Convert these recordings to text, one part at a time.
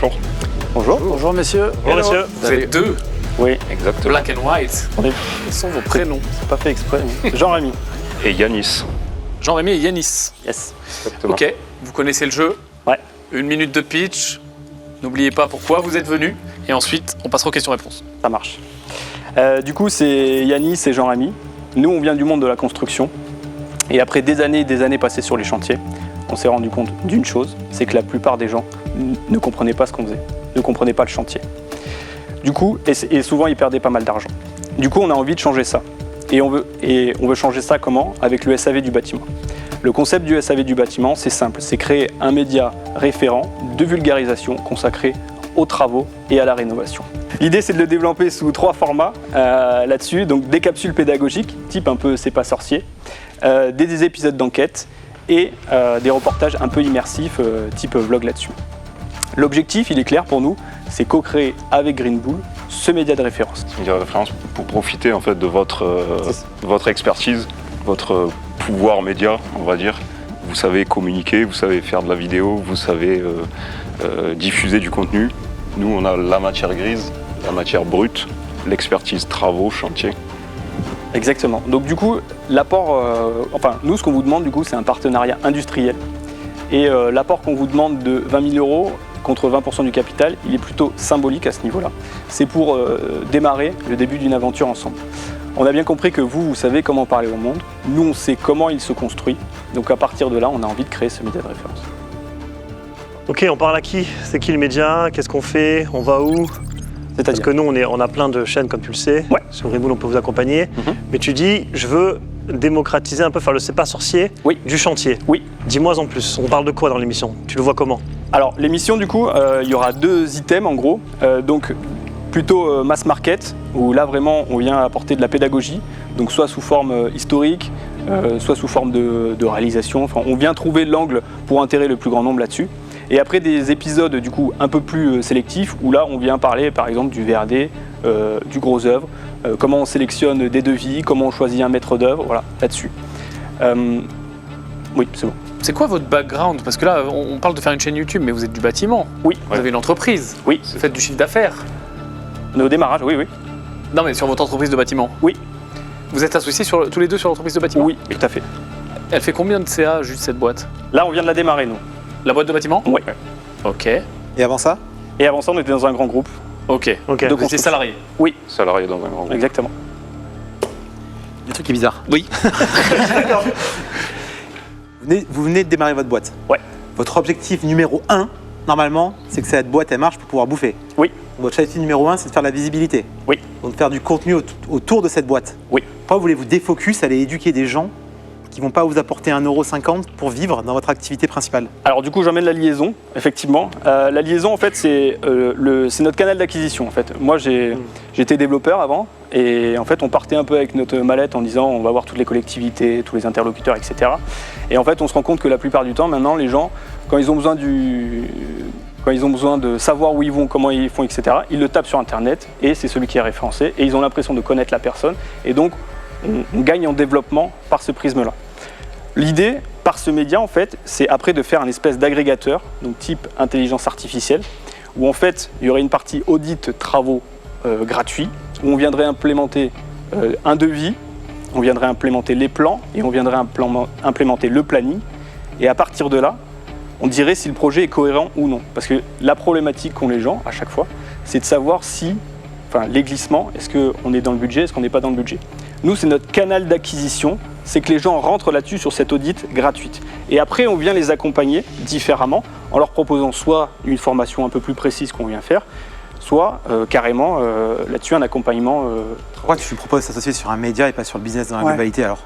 bonjour. Bonjour. Bonjour messieurs. Bonjour messieurs. Vous êtes deux. Oui, Exactement. Black and white. Quels sont vos prénoms? c'est pas fait exprès. Jean-Rémy. Et Yanis. Jean-Rémy et Yanis. Yes. Exactement. Ok, vous connaissez le jeu. Ouais. 1 minute de pitch. N'oubliez pas pourquoi vous êtes venus. Et ensuite, on passera aux questions-réponses. Ça marche. Du coup, c'est Yanis et Jean-Rémy. Nous, on vient du monde de la construction. Et après des années passées sur les chantiers, on s'est rendu compte d'une chose, c'est que la plupart des gens ne comprenaient pas ce qu'on faisait, ne comprenaient pas le chantier. Du coup, et souvent, ils perdaient pas mal d'argent. Du coup, on a envie de changer ça. Et on veut changer ça comment? Avec le SAV du bâtiment. Le concept du SAV du bâtiment, c'est simple, c'est créer un média référent de vulgarisation consacré aux travaux et à la rénovation. L'idée, c'est de le développer sous 3 formats là-dessus, donc des capsules pédagogiques, type un peu C'est pas sorcier, des épisodes d'enquête et des reportages un peu immersifs, type vlog là-dessus. L'objectif, il est clair pour nous, c'est co-créer avec Green Bull ce média de référence. Média de référence pour profiter en fait de votre expertise, votre pouvoir média, on va dire. Vous savez communiquer, vous savez faire de la vidéo, vous savez diffuser du contenu. Nous, on a la matière grise, la matière brute, l'expertise travaux, chantier. Exactement. Donc du coup, l'apport, nous, ce qu'on vous demande du coup, c'est un partenariat industriel. Et l'apport qu'on vous demande de 20 000 € contre 20% du capital, il est plutôt symbolique à ce niveau-là. C'est pour démarrer le début d'une aventure ensemble. On a bien compris que vous savez comment parler au monde. Nous, on sait comment il se construit. Donc à partir de là, on a envie de créer ce média de référence. Ok, on parle à qui? C'est qui le média? Qu'est-ce qu'on fait? On va où? Parce que nous, on a plein de chaînes, comme tu le sais. Ouais. Sur Green Bull, on peut vous accompagner. Mais tu dis, je veux démocratiser un peu, faire le C'est pas sorcier du chantier. Oui. Dis-moi en plus, on parle de quoi dans l'émission? Tu le vois comment? Alors, l'émission, du coup, il y aura 2 items, en gros. Donc, plutôt mass market, où là, vraiment, on vient apporter de la pédagogie. Donc, soit sous forme historique, soit sous forme de réalisation. Enfin, on vient trouver l'angle pour intéresser le plus grand nombre là-dessus. Et après des épisodes du coup un peu plus sélectifs où là on vient parler par exemple du VRD, du gros œuvre, comment on sélectionne des devis, comment on choisit un maître d'œuvre, voilà, là-dessus. Oui, c'est bon. C'est quoi votre background? Parce que là, on parle de faire une chaîne YouTube, mais vous êtes du bâtiment. Oui. Vous avez une entreprise. Oui. Vous faites du chiffre d'affaires. On est au démarrage, oui, oui. Non, mais sur votre entreprise de bâtiment. Oui. Vous êtes associés tous les deux sur l'entreprise de bâtiment? Oui, tout à fait. Elle fait combien de CA juste cette boîte? Là on vient de la démarrer nous. La boîte de bâtiment? Oui. Ok. Et avant ça? Et avant ça on était dans un grand groupe. Ok. Ok. Donc vous étiez salarié? Oui, Salarié dans un grand groupe. exactement. Il y a un truc qui est bizarre. Oui. Vous venez de démarrer votre boîte. Ouais. Votre objectif numéro 1, normalement, c'est que cette boîte elle marche pour pouvoir bouffer. Oui. Votre objectif numéro 1, c'est de faire de la visibilité. Oui. Donc de faire du contenu autour de cette boîte. Oui. Pourquoi voulez-vous défocus, aller éduquer des gens qui ne vont pas vous apporter 1,50 € pour vivre dans votre activité principale? Alors du coup j'emmène la liaison, effectivement. La liaison en fait c'est notre canal d'acquisition en fait. Moi j'étais développeur avant et en fait on partait un peu avec notre mallette en disant on va voir toutes les collectivités, tous les interlocuteurs, etc. Et en fait on se rend compte que la plupart du temps maintenant les gens quand ils ont besoin de savoir où ils vont, comment ils font, etc., ils le tapent sur internet et c'est celui qui est référencé et ils ont l'impression de connaître la personne et donc on gagne en développement par ce prisme-là. L'idée, par ce média, en fait, c'est après de faire un espèce d'agrégateur, donc type intelligence artificielle, où en fait, il y aurait une partie audit travaux gratuits, où on viendrait implémenter un devis, on viendrait implémenter les plans, et on viendrait implémenter le planning. Et à partir de là, on dirait si le projet est cohérent ou non. Parce que la problématique qu'ont les gens, à chaque fois, c'est de savoir si, les glissements, est-ce qu'on est dans le budget, est-ce qu'on n'est pas dans le budget. Nous, c'est notre canal d'acquisition, c'est que les gens rentrent là-dessus sur cette audit gratuite. Et après, on vient les accompagner différemment en leur proposant soit une formation un peu plus précise qu'on vient faire, soit carrément là-dessus un accompagnement. Pourquoi tu me proposes de s'associer sur un média et pas sur le business dans la globalité alors?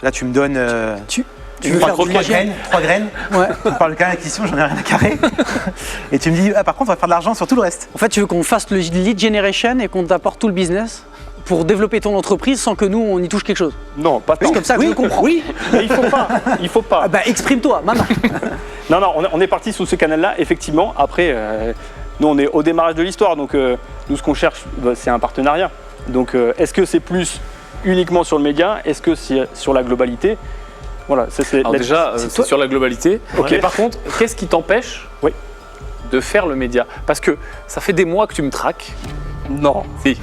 Là, tu me donnes Tu veux faire 3 graines, 3 graines. Ouais. Tu me parles de canal d'acquisition, j'en ai rien à carrer. Et tu me dis, par contre, on va faire de l'argent sur tout le reste. En fait, tu veux qu'on fasse le lead generation et qu'on t'apporte tout le business pour développer ton entreprise sans que nous, on y touche quelque chose. Non, pas tant. C'est comme ça que je le comprends. Oui. Mais il faut pas. Ah bah, exprime-toi, maintenant. Non, on est parti sous ce canal-là, effectivement. Après, nous, on est au démarrage de l'histoire, donc nous, ce qu'on cherche, c'est un partenariat. Donc, est-ce que c'est plus uniquement sur le média? Est-ce que c'est sur la globalité? Voilà, ça c'est. Alors déjà, c'est sur la globalité. Ok. Mais par contre, qu'est-ce qui t'empêche de faire le média? Parce que ça fait des mois que tu me traques. Non. Si.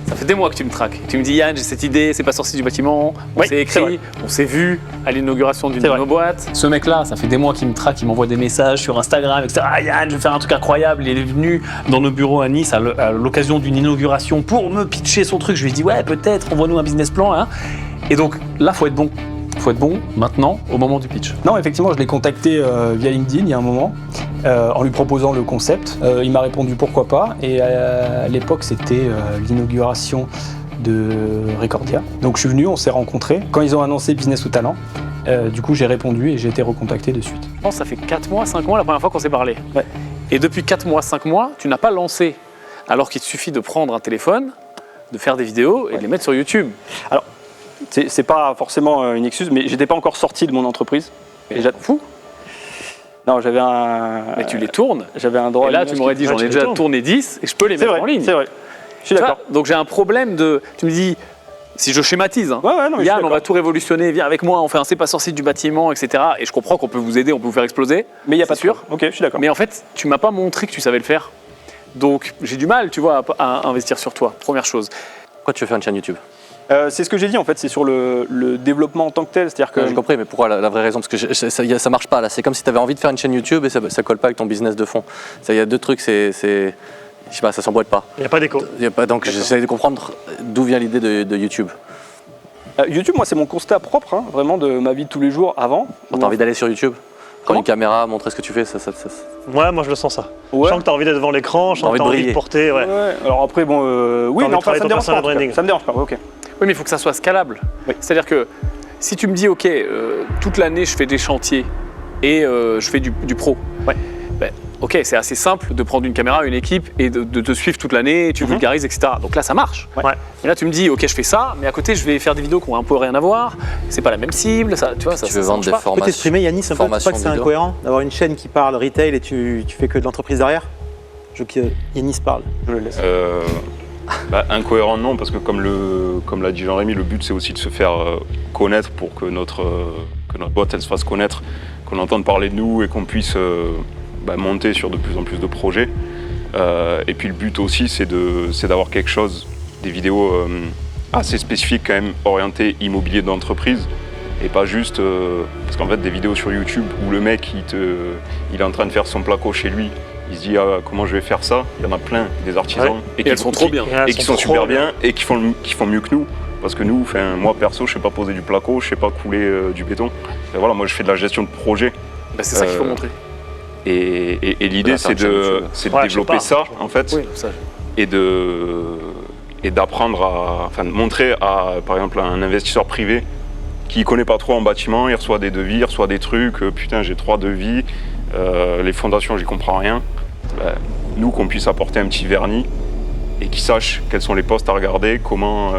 Ça fait des mois que tu me traques. Tu me dis, Yann, j'ai cette idée, c'est pas sorti du bâtiment, on Oui, s'est c'est vrai. écrit, on s'est vu à l'inauguration d'une C'est de vrai. nos boîtes. Ce mec-là, ça fait des mois qu'il me traque, il m'envoie des messages sur Instagram, etc. Ah, Yann, je vais faire un truc incroyable. Il est venu dans nos bureaux à Nice à l'occasion d'une inauguration pour me pitcher son truc. Je lui ai dit, ouais, peut-être, envoie-nous un business plan. Hein. Et donc là, faut être bon. Faut être bon maintenant, au moment du pitch. Non, effectivement, je l'ai contacté via LinkedIn il y a un moment, en lui proposant le concept. Il m'a répondu pourquoi pas. Et à l'époque, c'était l'inauguration de Recordia. Donc je suis venu, on s'est rencontrés. Quand ils ont annoncé Business ou Talent, du coup, j'ai répondu et j'ai été recontacté de suite. Je pense que ça fait 4 mois, 5 mois la première fois qu'on s'est parlé. Ouais. Et depuis 4 mois, 5 mois, tu n'as pas lancé, alors qu'il te suffit de prendre un téléphone, de faire des vidéos et de les mettre sur YouTube. Alors, c'est pas forcément une excuse, mais j'étais pas encore sorti de mon entreprise. Et fou. Non, j'avais un. Mais tu les tournes. J'avais un droit. Et là, à tu m'aurais dit, j'en ai déjà tourné 10 et je peux les C'est mettre vrai, en ligne. c'est vrai. Je suis Tu vois, d'accord. donc j'ai un problème de. Tu me dis, si je schématise, hein, Ouais, non, mais je suis Yann, on d'accord. va tout révolutionner, viens avec moi, on fait un C'est pas sorti du bâtiment, etc. Et je comprends qu'on peut vous aider, on peut vous faire exploser. Mais il n'y a pas de sûr. sûr. Ok, je suis d'accord. Mais en fait, tu m'as pas montré que tu savais le faire. Donc j'ai du mal, tu vois, à investir sur toi, première chose. Pourquoi tu veux faire une chaîne YouTube? C'est ce que j'ai dit en fait, c'est sur le développement en tant que tel. C'est-à-dire que. J'ai compris, mais pourquoi la vraie raison? Parce que ça marche pas là. C'est comme si tu avais envie de faire une chaîne YouTube et ça colle pas avec ton business de fond. Il y a deux trucs, je sais pas, ça s'emboîte pas. Il n'y a pas d'écho. Donc j'essaie de comprendre d'où vient l'idée de YouTube. YouTube, moi, c'est mon constat propre, hein, vraiment de ma vie de tous les jours avant. T'as envie d'aller sur YouTube? Prendre Comment une caméra, montrer ce que tu fais, Ouais, moi je le sens ça. Ouais. Je sens que tu as envie d'être devant l'écran, je sens que envie tu de as envie de briller. porter. Ouais. Ouais. Alors après, bon, oui, envie non, de travailler ça me ton dérange pas. personal en tout cas. branding. Ça me dérange pas. Ok. Oui, mais il faut que ça soit scalable. Oui. C'est-à-dire que si tu me dis, OK, toute l'année, je fais des chantiers et je fais du pro. Ouais. Ben, OK, c'est assez simple de prendre une caméra, une équipe et de te suivre toute l'année, tu vulgarises, etc. Donc là, ça marche. Ouais. Et là, tu me dis, OK, je fais ça, mais à côté, je vais faire des vidéos qui ont un peu rien à voir. C'est pas la même cible, ça, tu vois, ça. Tu veux ça vendre marche des pas. Tu peux formations. t'exprimer, Yannis, un peu, tu formation crois que c'est vidéo. incohérent d'avoir une chaîne qui parle retail et tu fais que de l'entreprise derrière? Je veux que Yannis parle. Je le laisse. Incohérent non, parce que comme l'a dit Jean-Rémy, le but c'est aussi de se faire connaître pour que notre boîte elle se fasse connaître, qu'on entende parler de nous et qu'on puisse monter sur de plus en plus de projets. Et puis le but aussi c'est d'avoir quelque chose, des vidéos assez spécifiques quand même, orientées immobilier d'entreprise. Et pas juste, parce qu'en fait des vidéos sur YouTube où le mec il est en train de faire son placo chez lui, il se dit comment je vais faire ça, il y en a plein des artisans Et elles sont trop bien. et qui sont super bien et qui font mieux que nous. Parce que nous, moi perso, je sais pas poser du placo, je sais pas couler du béton. Et voilà, moi je fais de la gestion de projet. Ben, c'est ça qu'il faut montrer. Et l'idée faire c'est une chaîne de YouTube. c'est de Ouais, je développer sais pas, ça en fait. Oui, ça. Et d'apprendre de montrer à, par exemple, à un investisseur privé qui connaît pas trop en bâtiment, il reçoit des devis, il reçoit des trucs, putain j'ai 3 devis, les fondations j'y comprends rien. Nous qu'on puisse apporter un petit vernis et qu'ils sachent quels sont les postes à regarder, comment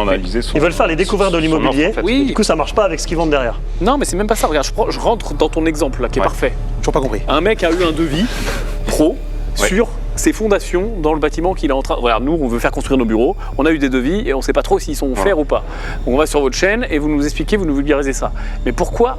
analyser son. Ils veulent faire les découvertes de son l'immobilier. offre, en fait. Oui. Du coup, ça marche pas avec ce qu'ils vendent derrière. Non, mais c'est même pas ça. Regarde, je rentre dans ton exemple là, qui est Ouais. parfait. Toujours pas compris. Un mec a eu un devis pro Ouais. sur ses fondations dans le bâtiment qu'il est en train. Regarde, nous, on veut faire construire nos bureaux. On a eu des devis et on ne sait pas trop s'ils sont offerts ou pas. Donc on va sur votre chaîne et vous nous expliquez, vous nous vulgarisez ça. Mais pourquoi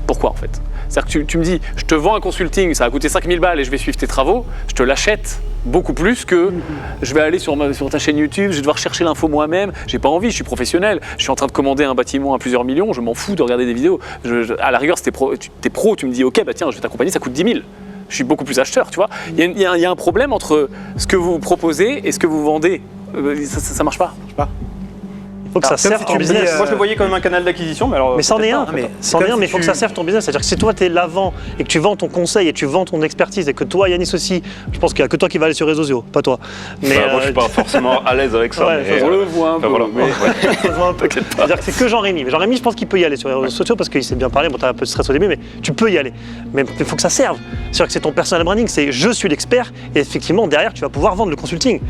en fait? C'est-à-dire que tu me dis, je te vends un consulting, ça va coûter 5000 balles et je vais suivre tes travaux. Je te l'achète beaucoup plus que je vais aller sur ta chaîne YouTube, je vais devoir chercher l'info moi-même. J'ai pas envie, je suis professionnel. Je suis en train de commander un bâtiment à plusieurs millions, je m'en fous de regarder des vidéos. À la rigueur, si t'es pro, tu me dis, ok, bah tiens, je vais t'accompagner, ça coûte 10 000. Je suis beaucoup plus acheteur, tu vois. Il y a un problème entre ce que vous proposez et ce que vous vendez. Ça marche pas. Il faut que ça serve ton business. Moi, je le voyais comme un canal d'acquisition, mais alors. Mais c'en est un, mais c'en c'est est un, comme mais il si faut que tu- ça serve ton business. C'est-à-dire que si toi tu es l'avant et que tu vends ton conseil et tu vends ton expertise et que toi, Yannis aussi, je pense qu'il n'y a que toi qui va aller sur les réseaux sociaux, pas toi. Mais Moi je suis pas forcément à l'aise avec ça. ouais, mais, ça On le voit un peu. voilà, mais- ouais. ça se voit un peu. C'est-à-dire que c'est que Jean-Rémy. Mais Jean-Rémy, je pense qu'il peut y aller sur les réseaux sociaux parce qu'il sait bien parler. Bon, t'as un peu de stress au début, mais tu peux y aller. Mais il faut que ça serve. C'est-à-dire que c'est ton personal branding, c'est je suis l'expert et effectivement, derrière, tu vas pouvoir vendre le consulting.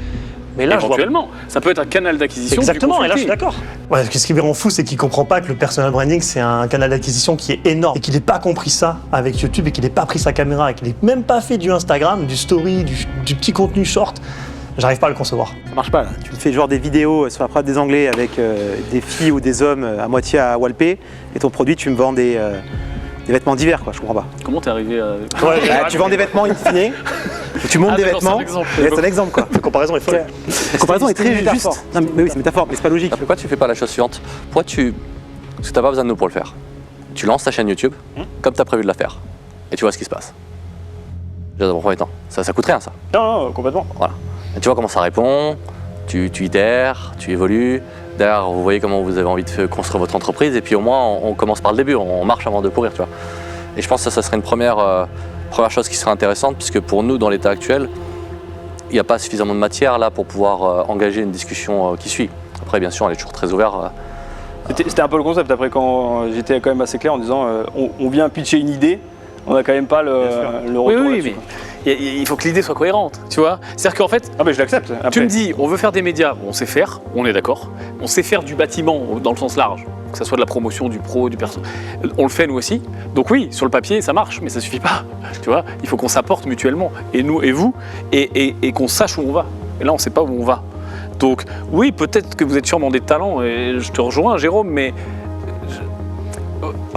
Mais là, je vois. Éventuellement, ça peut être un canal d'acquisition. Exactement, du et là je suis consulting. d'accord. Ouais, ce qui me rend fou, c'est qu'il comprend pas que le personal branding, c'est un canal d'acquisition qui est énorme et qu'il n'ait pas compris ça avec YouTube et qu'il n'ait pas pris sa caméra et qu'il n'ait même pas fait du Instagram, du story, du petit contenu short. J'arrive pas à le concevoir. Ça marche pas là. Tu me fais genre des vidéos sur la frappe des Anglais avec des filles ou des hommes à moitié à walper et ton produit, tu me vends des des vêtements d'hiver, quoi, je comprends pas. Comment t'es arrivé à. Ouais, Bah, tu vends des vêtements in fine, tu montes des d'accord, c'est un vêtements, exemple. et c'est un exemple, quoi. La comparaison est folle. La comparaison est C'est très une juste. métaphore. Non, mais oui, c'est une métaphore, mais c'est pas logique. Pourquoi tu fais pas la chose suivante? Parce que t'as pas besoin de nous pour le faire. Tu lances ta chaîne YouTube comme tu as prévu de la faire. Et tu vois ce qui se passe. Déjà dans un premier temps. Ça coûte rien ça. Non, non, complètement. Voilà. Et tu vois comment ça répond, tu itères, tu évolues. Derrière, vous voyez comment vous avez envie de construire votre entreprise. Et puis au moins, on commence par le début, on marche avant de pourrir, tu vois. Et je pense que ça serait une première chose qui serait intéressante, puisque pour nous, dans l'état actuel, il n'y a pas suffisamment de matière là pour pouvoir engager une discussion qui suit. Après, bien sûr, elle est toujours très ouverte. C'était un peu le concept. Après, quand j'étais quand même assez clair en disant on vient pitcher une idée, on n'a quand même pas le retour Oui, là-dessus, mais quoi. il faut que l'idée soit cohérente, tu vois. C'est-à-dire qu'en fait, Ah, mais je l'accepte. Après. tu me dis, on veut faire des médias, on sait faire, on est d'accord. On sait faire du bâtiment dans le sens large, que ce soit de la promotion, du pro, du perso. On le fait nous aussi. Donc oui, sur le papier, ça marche, mais ça suffit pas. Tu vois, il faut qu'on s'apporte mutuellement, et nous et vous, et qu'on sache où on va. Et là, on sait pas où on va. Donc oui, peut-être que vous êtes sûrement des talents, et je te rejoins, Jérôme, mais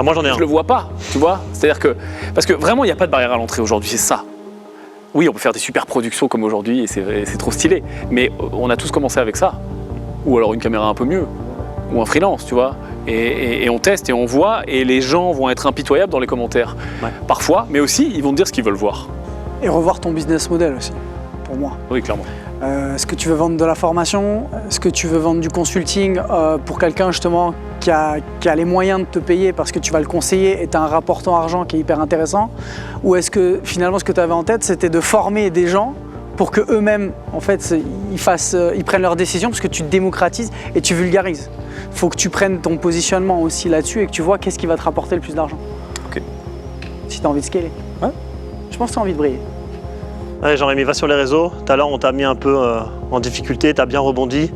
Moi j'en ai un. je le vois pas, tu vois. C'est-à-dire que, parce que vraiment, il n'y a pas de barrière à l'entrée aujourd'hui, c'est ça. Oui, on peut faire des super productions comme aujourd'hui et c'est trop stylé, mais on a tous commencé avec ça. Ou alors une caméra un peu mieux, ou un freelance, tu vois. Et on teste et on voit, et les gens vont être impitoyables dans les commentaires. Ouais. Parfois, mais aussi, ils vont te dire ce qu'ils veulent voir. Et revoir ton business model aussi, pour moi. Oui, clairement. Est-ce que tu veux vendre de la formation? Est-ce que tu veux vendre du consulting pour quelqu'un justement qui a les moyens de te payer parce que tu vas le conseiller et tu as un rapport temps-argent qui est hyper intéressant? Ou est-ce que finalement ce que tu avais en tête c'était de former des gens pour qu'eux-mêmes en fait ils prennent leurs décisions parce que tu démocratises et tu vulgarises? Il faut que tu prennes ton positionnement aussi là-dessus et que tu vois qu'est-ce qui va te rapporter le plus d'argent. Ok. Si tu as envie de scaler. Ouais. Je pense que tu as envie de briller. Ouais, Jean-Rémy, va sur les réseaux. Tout à l'heure, on t'a mis un peu en difficulté, t'as bien rebondi.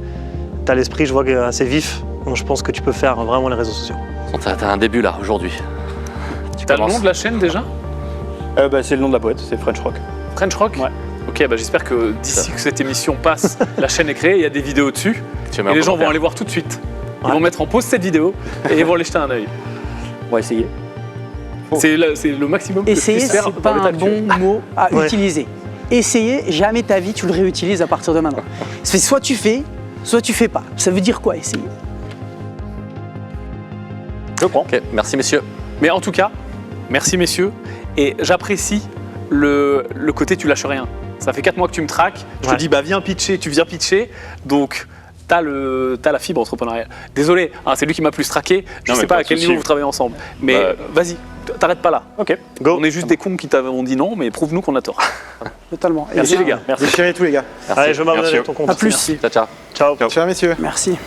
T'as l'esprit, je vois, assez vif. Donc je pense que tu peux faire vraiment les réseaux sociaux. T'as un début là, aujourd'hui. T'as le nom de la chaîne déjà? C'est le nom de la boîte, c'est French Rock. French Rock? Ouais. Ok, j'espère que d'ici que cette émission passe, la chaîne est créée, il y a des vidéos dessus, et les gens vont aller voir tout de suite. Ils vont mettre en pause cette vidéo et ils vont aller jeter un œil. On va essayer. C'est le maximum que Essayer, je puisse faire c'est dans pas l'état un actuel. bon mot à Ouais. utiliser. Essayer, jamais ta vie tu le réutilises à partir de maintenant. C'est soit tu fais pas. Ça veut dire quoi essayer? Je prends. Ok, merci messieurs. Mais en tout cas, merci messieurs, et j'apprécie le côté tu lâches rien. Ça fait 4 mois que tu me traques, je te Ouais. dis viens pitcher, tu viens pitcher, donc t'as la fibre entrepreneuriale. Désolé, hein, c'est lui qui m'a plus traqué, je Non, sais mais pas pas à de quel souci. niveau vous travaillez ensemble, mais Bah, vas-y, t'arrêtes pas là. Ok. Go. On est juste des cons qui t'avons dit non, mais prouve-nous qu'on a tort. Totalement. Merci Et les gars. Merci. Déchirez tout, les gars. Merci. Allez, je m'abonne Merci. avec ton compte. À plus. Ciao, ciao. Ciao. Ciao, messieurs. Merci.